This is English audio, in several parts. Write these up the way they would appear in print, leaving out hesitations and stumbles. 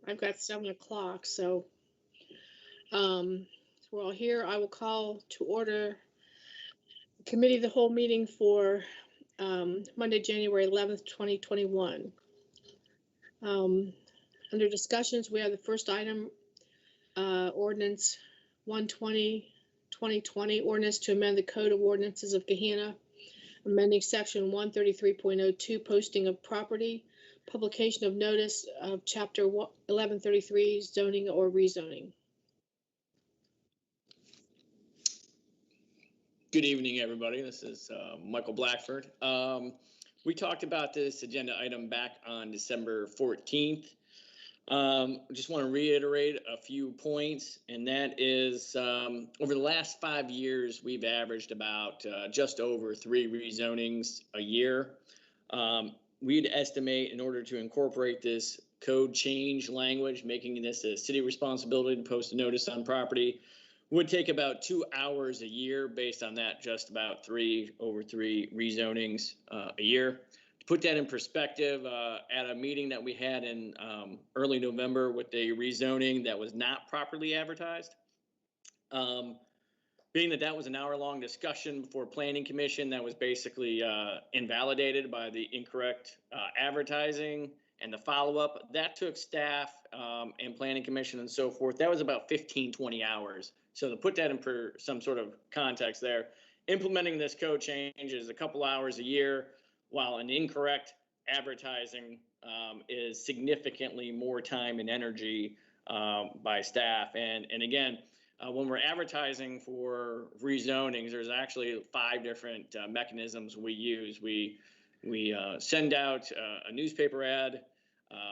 I've got 7 o'clock, so we're all here. I will call to order committee of the whole meeting for Monday, January 11th, 2021. Under discussions, we have the first item, ordinance 120, 2020, ordinance to amend the Code of Ordinances of Gahanna, amending section 133.02, posting of property, publication of notice of chapter 1133, zoning or rezoning. Good evening, everybody. This is Michael Blackford. We talked about this agenda item back on December 14th. I just want to reiterate a few points, and that is over the last 5 years, we've averaged about just over 3 rezonings a year. We'd estimate in order to incorporate this code change language, making this a city responsibility to post a notice on property, would take about 2 hours a year based on that, just about 3 rezonings a year. To put that in perspective, at a meeting that we had in early November with a rezoning that was not properly advertised, being that was an hour-long discussion before Planning Commission that was basically invalidated by the incorrect advertising and the follow-up, that took staff and Planning Commission and so forth. That was about 15-20 hours. So to put that in some sort of context there, implementing this code change is a couple hours a year, while an incorrect advertising is significantly more time and energy by staff. And again, when we're advertising for rezonings, there's actually 5 different mechanisms we use. We send out a newspaper ad.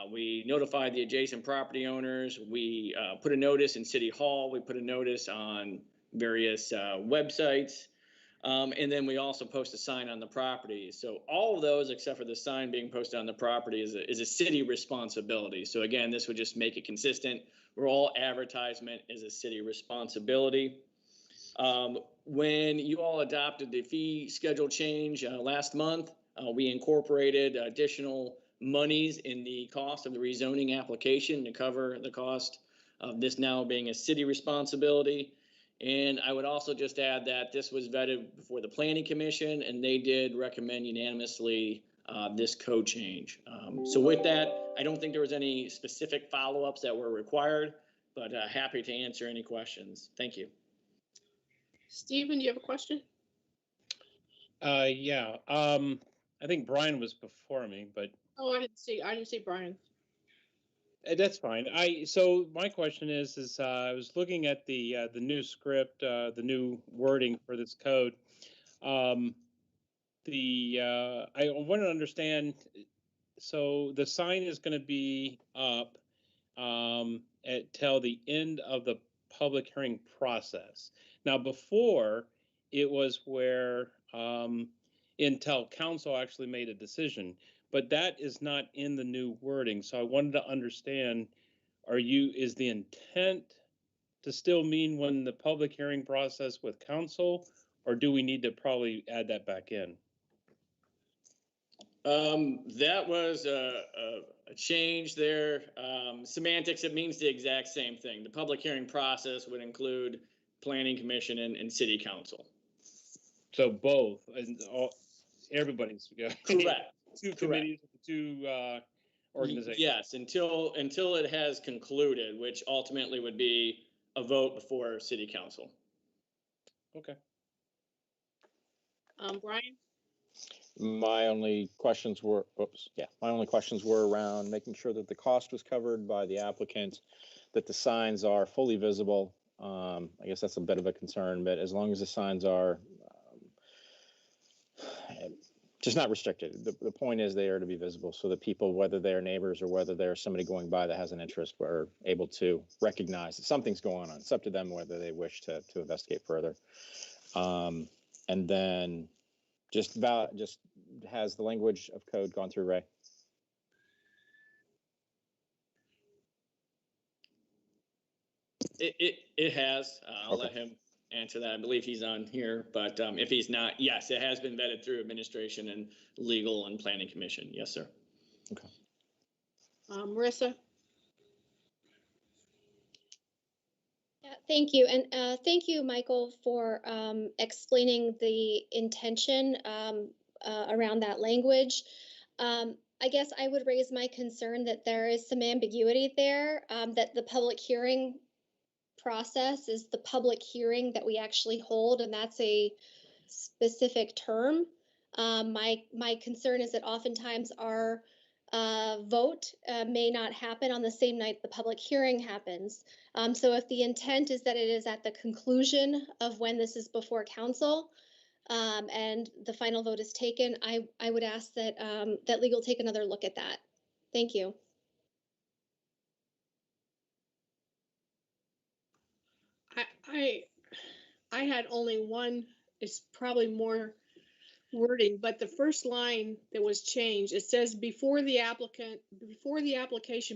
We notify the adjacent property owners. We put a notice in City Hall. We put a notice on various websites. And then we also post a sign on the property. So all of those, except for the sign being posted on the property, is a city responsibility. So again, this would just make it consistent where all advertisement is a city responsibility. When you all adopted the fee schedule change last month, we incorporated additional monies in the cost of the rezoning application to cover the cost of this now being a city responsibility. And I would also just add that this was vetted before the Planning Commission, and they did recommend unanimously this code change. So with that, I don't think there was any specific follow-ups that were required, but happy to answer any questions. Thank you. Stephen, do you have a question? Yeah. I think Brian was before me, but I didn't see Brian. That's fine. So my question is I was looking at the new script, the new wording for this code. I want to understand. So the sign is going to be up till the end of the public hearing process. Now, before it was where until council actually made a decision. But that is not in the new wording. So I wanted to understand, is the intent to still mean when the public hearing process with council, or do we need to probably add that back in? That was a change there. Semantics, it means the exact same thing. The public hearing process would include Planning Commission and City Council. So both, and everybody's correct. 2 committees, 2 organizations. Yes, until it has concluded, which ultimately would be a vote before City Council. Okay. Brian? My only questions were around making sure that the cost was covered by the applicant, that the signs are fully visible. I guess that's a bit of a concern, but as long as the signs are just not restricted. The point is they are to be visible so that people, whether they're neighbors or whether they're somebody going by that has an interest, are able to recognize that something's going on. It's up to them whether they wish to investigate further. And then just has the language of code gone through, Ray? It has. I'll let him answer that. I believe he's on here, but if he's not, yes, it has been vetted through administration and legal and Planning Commission. Yes, sir. Okay. Marissa? Thank you. And thank you, Michael, for explaining the intention around that language. I guess I would raise my concern that there is some ambiguity there, that the public hearing process is the public hearing that we actually hold, and that's a specific term. My concern is that oftentimes our vote may not happen on the same night the public hearing happens. So if the intent is that it is at the conclusion of when this is before council, and the final vote is taken, I would ask that that legal take another look at that. Thank you. I had only one. It's probably more wording, but the first line that was changed, it says before the application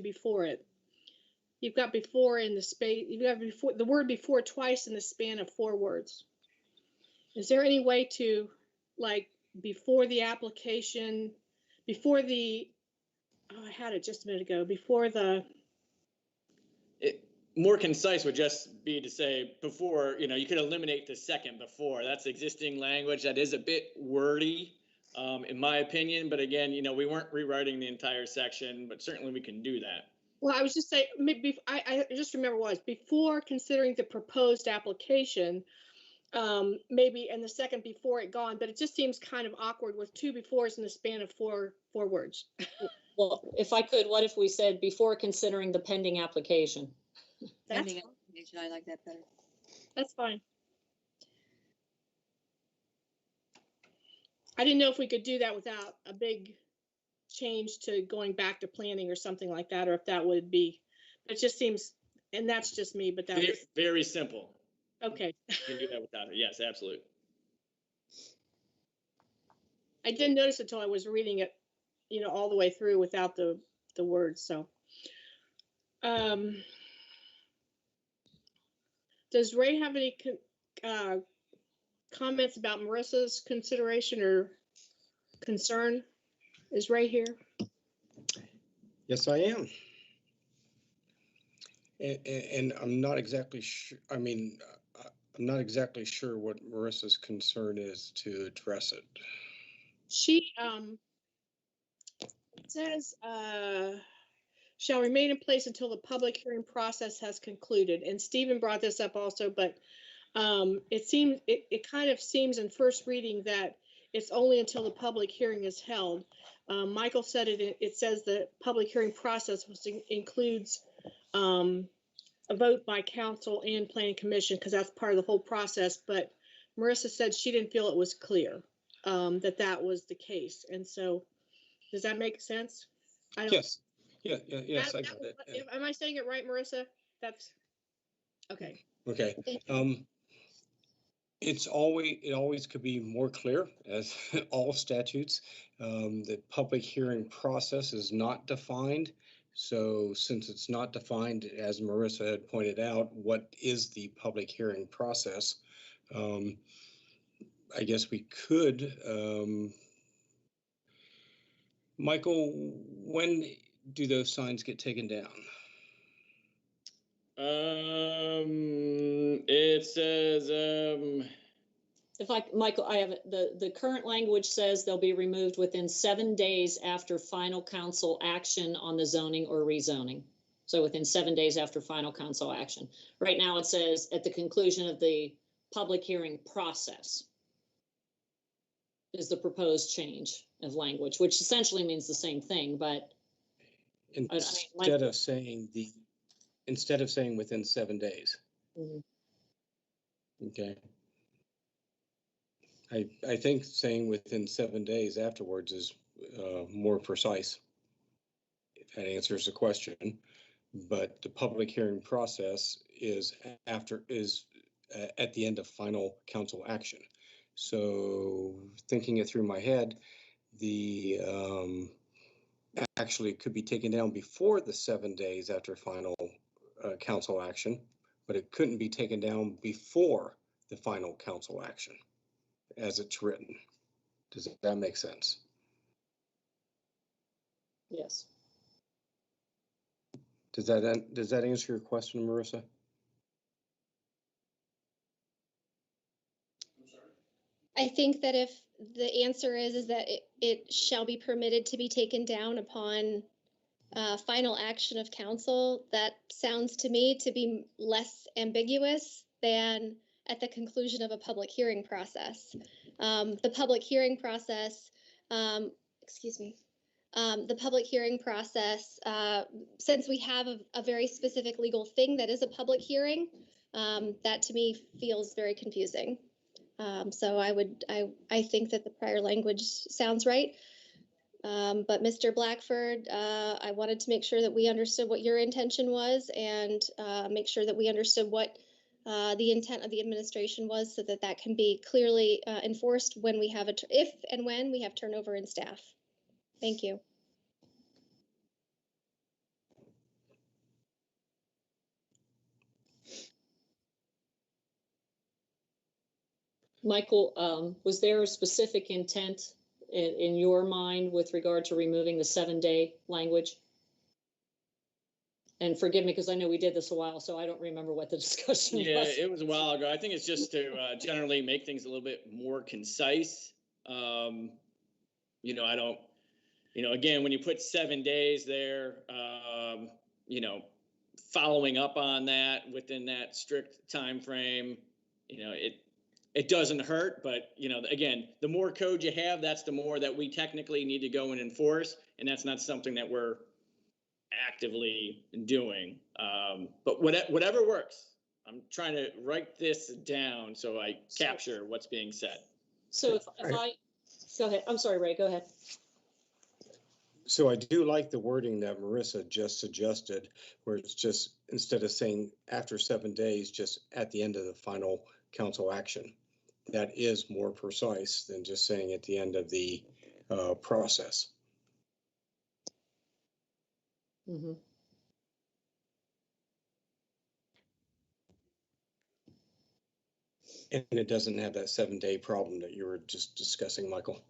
before it. You've got before in the space. You've got before the word before twice in the span of 4 words. Is there any way to, like, before the application, before the, oh, I had it just a minute ago, before the, More concise would just be to say before, you could eliminate the second before. That's existing language. That is a bit wordy, in my opinion. But again, we weren't rewriting the entire section, but certainly we can do that. well, I was just saying, maybe I just remember what it was before considering the proposed application, maybe, and the second before it gone, but it just seems kind of awkward with 2 befores in the span of four words. Well, if I could, what if we said before considering the pending application? That's, I like that better. that's fine. I didn't know if we could do that without a big change to going back to planning or something like that, or if that would be, it just seems, and that's just me, but that Very, was, very simple. okay. You can do that without it. Yes, absolutely. I didn't notice it until I was reading it, all the way through without the words, so. Does Ray have any comments about Marissa's consideration or concern? Is Ray here? Yes, I am. And I'm not exactly sure, I'm not exactly sure what Marissa's concern is to address it. She says shall remain in place until the public hearing process has concluded. And Stephen brought this up also, but it kind of seems in first reading that it's only until the public hearing is held. Michael said it says the public hearing process includes a vote by council and planning commission, because that's part of the whole process. But Marissa said she didn't feel it was clear that was the case. And so, does that make sense? I don't, Yes. Yes, I got it. Yeah. Am I saying it right, Marissa? That's okay. Okay. It always could be more clear, as all statutes. The public hearing process is not defined. So since it's not defined, as Marissa had pointed out, what is the public hearing process? I guess we could, Michael, when do those signs get taken down? It says, Michael, I have it. The current language says they'll be removed within 7 days after final council action on the zoning or rezoning. So within 7 days after final council action. Right now it says at the conclusion of the public hearing process is the proposed change of language, which essentially means the same thing, but instead of saying within 7 days. Mm-hmm. Okay. I think saying within 7 days afterwards is more precise. If that answers the question, but the public hearing process is at the end of final council action. So thinking it through my head, the actually could be taken down before the 7 days after final council action, but it couldn't be taken down before the final council action as it's written. Does that make sense? yes. Does that answer your question, Marissa? I think that if the answer is that it shall be permitted to be taken down upon final action of council, that sounds to me to be less ambiguous than at the conclusion of a public hearing process. The public hearing process, excuse me, the public hearing process, since we have a very specific legal thing that is a public hearing, that to me feels very confusing. So I think that the prior language sounds right. But Mr. Blackford, I wanted to make sure that we understood what your intention was and make sure that we understood what the intent of the administration was, so that that can be clearly enforced when we have if and when we have turnover in staff. Thank you. Michael, was there a specific intent in your mind with regard to removing the 7-day language? And forgive me, because I know we did this a while, so I don't remember what the discussion was. Yeah, it was a while ago. I think it's just to generally make things a little bit more concise. You know, I don't, you know, again, when you put 7 days there, you know, following up on that within that strict time frame, you know, it doesn't hurt, but, you know, again, the more code you have, that's the more that we technically need to go and enforce, and that's not something that we're actively doing. But whatever works. I'm trying to write this down so I capture what's being said. So if I go ahead, I'm sorry, Ray, go ahead. So I do like the wording that Marissa just suggested, where it's just, instead of saying after 7 days, just at the end of the final council action. That is more precise than just saying at the end of the process. Mm-hmm. And it doesn't have that 7-day problem that you were just discussing, Michael.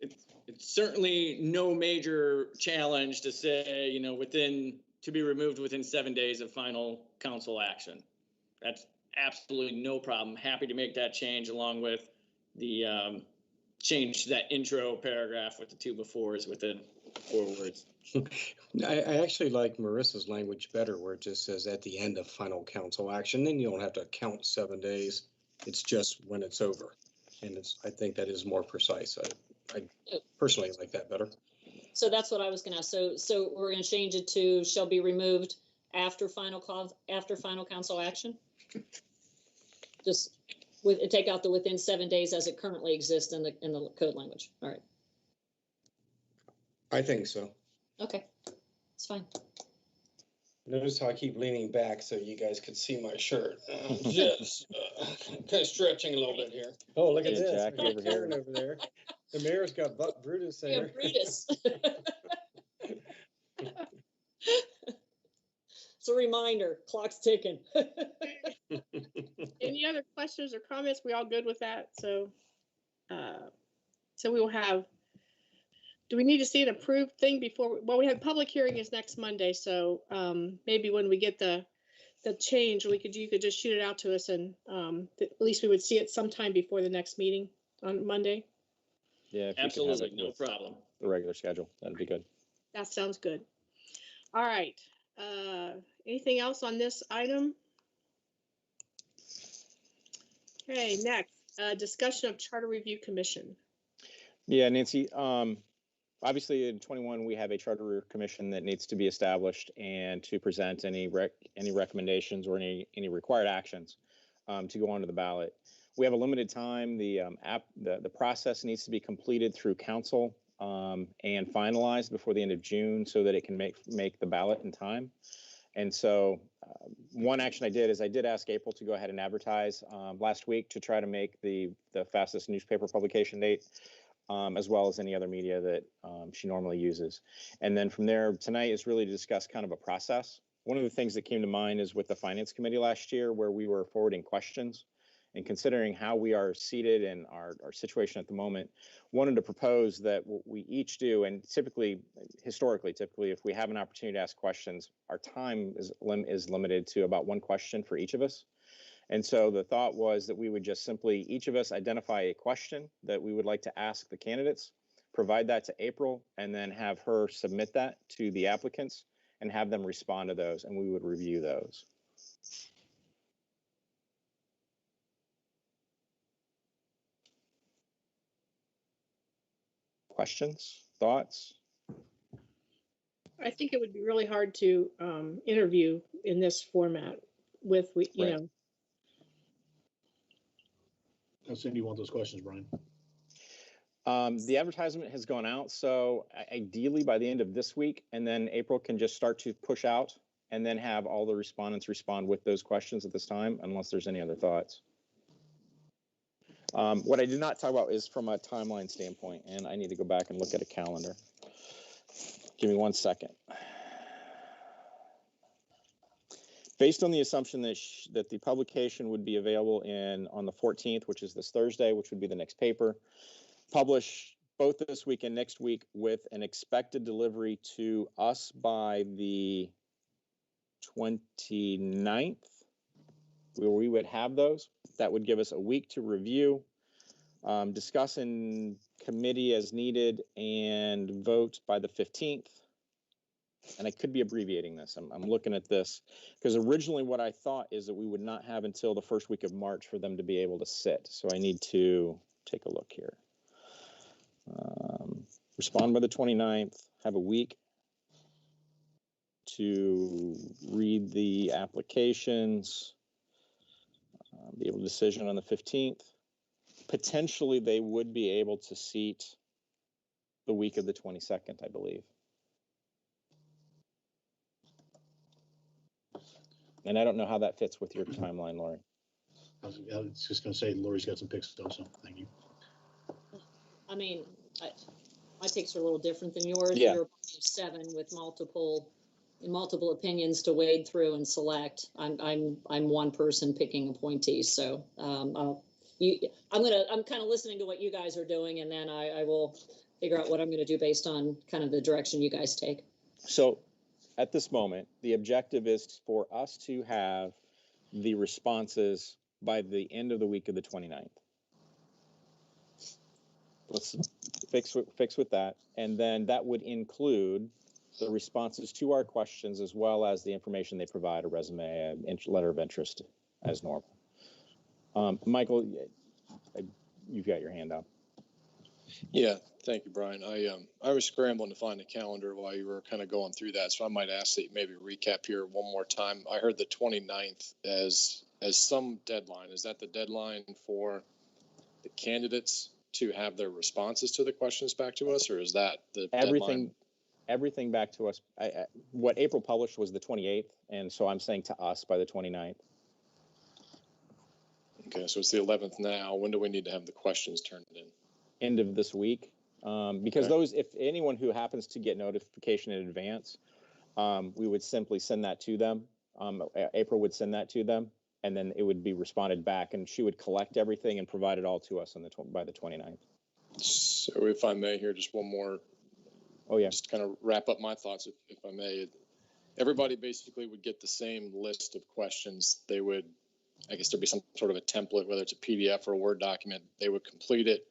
It's certainly no major challenge to say, you know, to be removed within 7 days of final council action. That's absolutely no problem. Happy to make that change, along with the change to that intro paragraph with the 2 befores within 4 words. I actually like Marissa's language better, where it just says at the end of final council action. Then you don't have to count 7 days. It's just when it's over. And I think that is more precise. I personally like that better. So that's what I was going to ask. So we're going to change it to shall be removed after final council action. Just take out the within 7 days as it currently exists in the code language. All right. I think so. Okay, it's fine. Notice how I keep leaning back so you guys could see my shirt. Just kind of stretching a little bit here. Oh, look at Hey, this. Jack, We got over here. Karen over there. The mayor's got Buck Brutus Yeah, there. Brutus. It's a reminder, clock's ticking. Any other questions or comments? We all good with that? So we will have, do we need to see an approved thing before? Well, we have public hearing is next Monday. So maybe when we get the change, you could just shoot it out to us, and at least we would see it sometime before the next meeting on Monday. Yeah, if Absolutely, you no could have it problem. the regular schedule, that'd be good. That sounds good. All right. Anything else on this item? Okay, next, discussion of Charter Review Commission. Yeah, Nancy, obviously in 21, we have a charter commission that needs to be established and to present any recommendations or any required actions to go onto the ballot. We have a limited time. The process needs to be completed through council and finalized before the end of June so that it can make the ballot in time. And so one action I did is I did ask April to go ahead and advertise last week to try to make the fastest newspaper publication date, as well as any other media that she normally uses. And then from there, tonight is really to discuss kind of a process. One of the things that came to mind is with the Finance Committee last year, where we were forwarding questions, and considering how we are seated and our situation at the moment, wanted to propose that what we each do, and historically, if we have an opportunity to ask questions, our time is limited to about 1 question for each of us. And so the thought was that we would just simply, each of us identify a question that we would like to ask the candidates, provide that to April, and then have her submit that to the applicants and have them respond to those, and we would review those. Questions, thoughts? I think it would be really hard to interview in this format with, you Right. know. How soon do you want those questions, Brian? The advertisement has gone out, so ideally by the end of this week, and then April can just start to push out and then have all the respondents respond with those questions at this time, unless there's any other thoughts. What I did not talk about is from a timeline standpoint, and I need to go back and look at a calendar. Give me 1 second. Based on the assumption that that the publication would be available on the 14th, which is this Thursday, which would be the next paper, publish both this week and next week with an expected delivery to us by the 29th, where we would have those. That would give us a week to review, discuss in committee as needed, and vote by the 15th. And I could be abbreviating this. I'm looking at this because originally what I thought is that we would not have until the first week of March for them to be able to sit. So I need to take a look here. Respond by the 29th, have a week to read the applications, be able to decision on the 15th. Potentially they would be able to seat the week of the 22nd, I believe. And I don't know how that fits with your timeline, Lori. I was just going to say, Lori's got some picks still, so thank you. I mean, my picks are a little different than yours. Yeah. You're 7 with multiple opinions to wade through and select. I'm one person picking appointees, so I'm kind of listening to what you guys are doing, and then I will figure out what I'm going to do based on kind of the direction you guys take. So at this moment, the objective is for us to have the responses by the end of the week of the 29th. Let's fix with that. And then that would include the responses to our questions as well as the information they provide, a resume, a letter of interest as normal. Michael, you've got your hand up. Yeah, thank you, Brian. I was scrambling to find the calendar while you were kind of going through that, so I might ask that you maybe recap here one more time. I heard the 29th as some deadline. Is that the deadline for the candidates to have their responses to the questions back to us, or is that the deadline? Everything back to us. What April published was the 28th, and so I'm saying to us by the 29th. Okay, so it's the 11th now. When do we need to have the questions turned in? End of this week, because those, if anyone who happens to get notification in advance, we would simply send that to them. April would send that to them, and then it would be responded back, and she would collect everything and provide it all to us on by the 29th. So if I may here, just one more. Oh yeah. Just kind of wrap up my thoughts, if I may. Everybody basically would get the same list of questions. They would, I guess there'd be some sort of a template, whether it's a PDF or a Word document. They would complete it,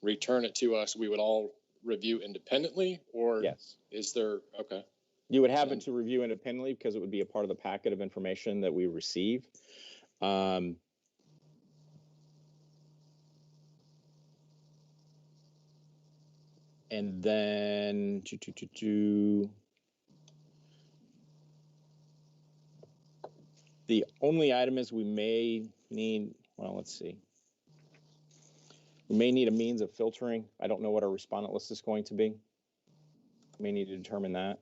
return it to us. We would all review independently, or yes, is there, okay. You would have it to review independently because it would be a part of the packet of information that we receive. And then the only item is we may need, well, let's see. We may need a means of filtering. I don't know what our respondent list is going to be. We may need to determine that.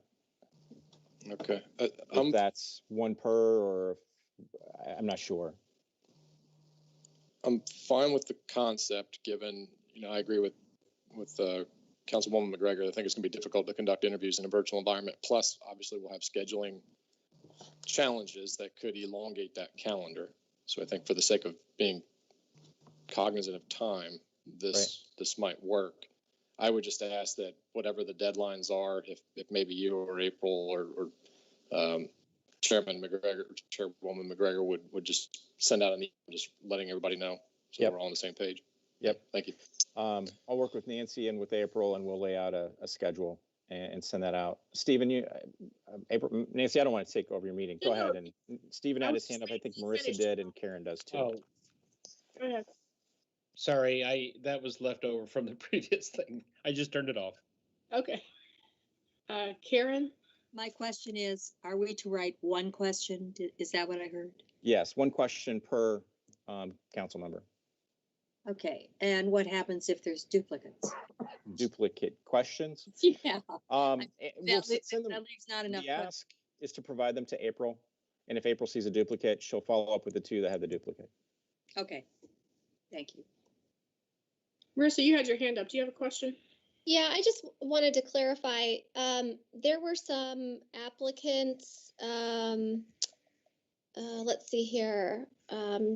Okay. If that's one per, or I'm not sure. I'm fine with the concept, given, I agree with Councilwoman McGregor. I think it's going to be difficult to conduct interviews in a virtual environment. Plus, obviously, we'll have scheduling challenges that could elongate that calendar. So I think for the sake of being cognizant of time, this might work. I would just ask that whatever the deadlines are, if maybe you or April or Chairman McGregor, Chairwoman McGregor would just send out an email, just letting everybody know. So Yep. we're all on the same page. Yep. Thank you. I'll work with Nancy and with April, and we'll lay out a schedule and send that out. Stephen, April, Nancy, I don't want to take over your meeting. Go ahead. And Stephen had his hand up. I think Marissa did, and Karen does too. Oh, Go ahead. sorry, that was left over from the previous thing. I just turned it off. Okay. Karen? My question is, are we to write one question? Is that what I heard? Yes, one question per council member. Okay, and what happens if there's duplicates? Duplicate questions. Yeah. We'll That send them. leaves not enough. The ask is to provide them to April, and if April sees a duplicate, she'll follow up with the two that have the duplicate. Okay, thank you. Marissa, you had your hand up. Do you have a question? Yeah, I just wanted to clarify, there were some applicants, let's see here,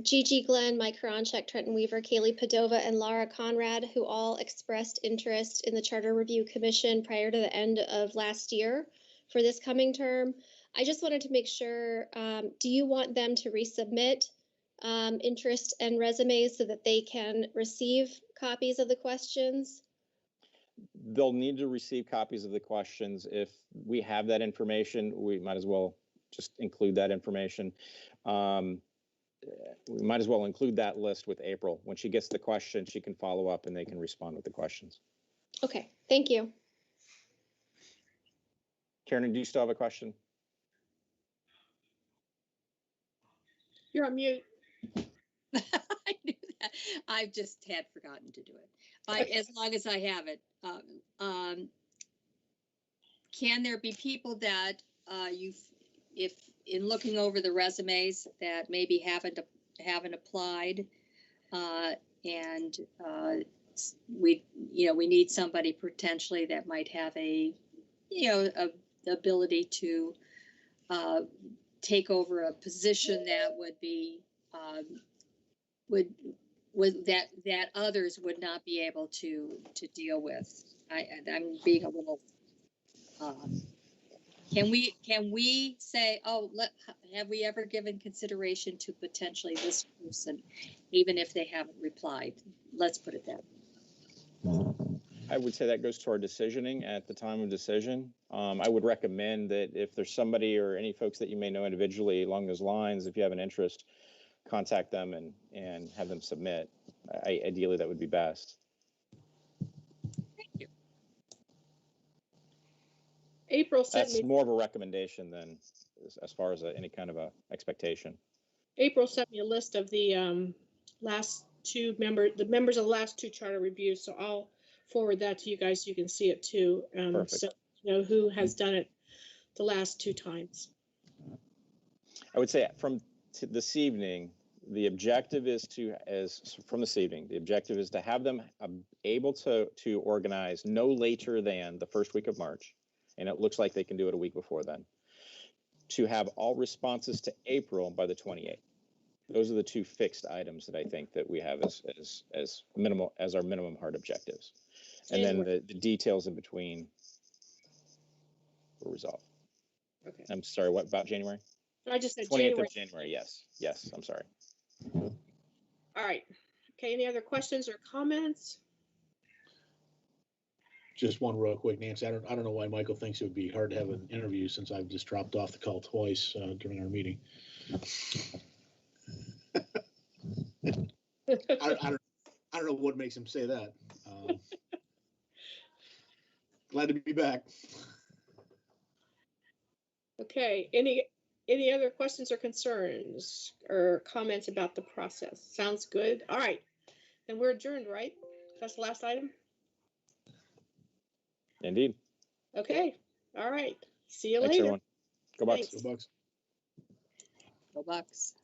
Gigi Glenn, Mike Karanchek, Trenton Weaver, Kaylee Padova, and Laura Conrad, who all expressed interest in the Charter Review Commission prior to the end of last year for this coming term. I just wanted to make sure, do you want them to resubmit interest and resumes so that they can receive copies of the questions? They'll need to receive copies of the questions. If we have that information, we might as well just include that information. We might as well include that list with April. When she gets the question, she can follow up and they can respond with the questions. Okay, thank you. Karen, do you still have a question? You're on mute. I knew that. I just had forgotten to do it. As long as I have it. Can there be people that if in looking over the resumes that maybe haven't applied, and we need somebody potentially that might have the ability to take over a position that would be that others would not be able to deal with. I'm being a little. Can we say, oh, have we ever given consideration to potentially this person, even if they haven't replied? Let's put it that way. I would say that goes to our decisioning at the time of decision. I would recommend that if there's somebody or any folks that you may know individually along those lines, if you have an interest, contact them and have them submit. Ideally, that would be best. Thank you. April sent That's me. more of a recommendation than as far as any kind of a expectation. April sent me a list of the last two members of the last two charter reviews. So I'll forward that to you guys so you can see it too. So you know who has done it the last two times. I would say from this evening, the objective is to have them able to organize no later than the first week of March. And it looks like they can do it a week before then, to have all responses to April by the 28th. Those are the two fixed items that I think that we have as minimal, as our minimum hard objectives. And then the details in between will resolve. Okay. I'm sorry, what about January? I just said 28th January. of January, yes, I'm sorry. All right. Okay, any other questions or comments? Just one real quick, Nancy. I don't know why Michael thinks it would be hard to have an interview since I've just dropped off the call twice during our meeting. I don't know what makes him say that. Glad to be back. Okay, any other questions or concerns or comments about the process? Sounds good. All right, then we're adjourned, right? That's the last item? Indeed. Okay, all right. See you Thanks, later. everyone. Go Bucks. Thanks. Go Bucks. Go Bucks.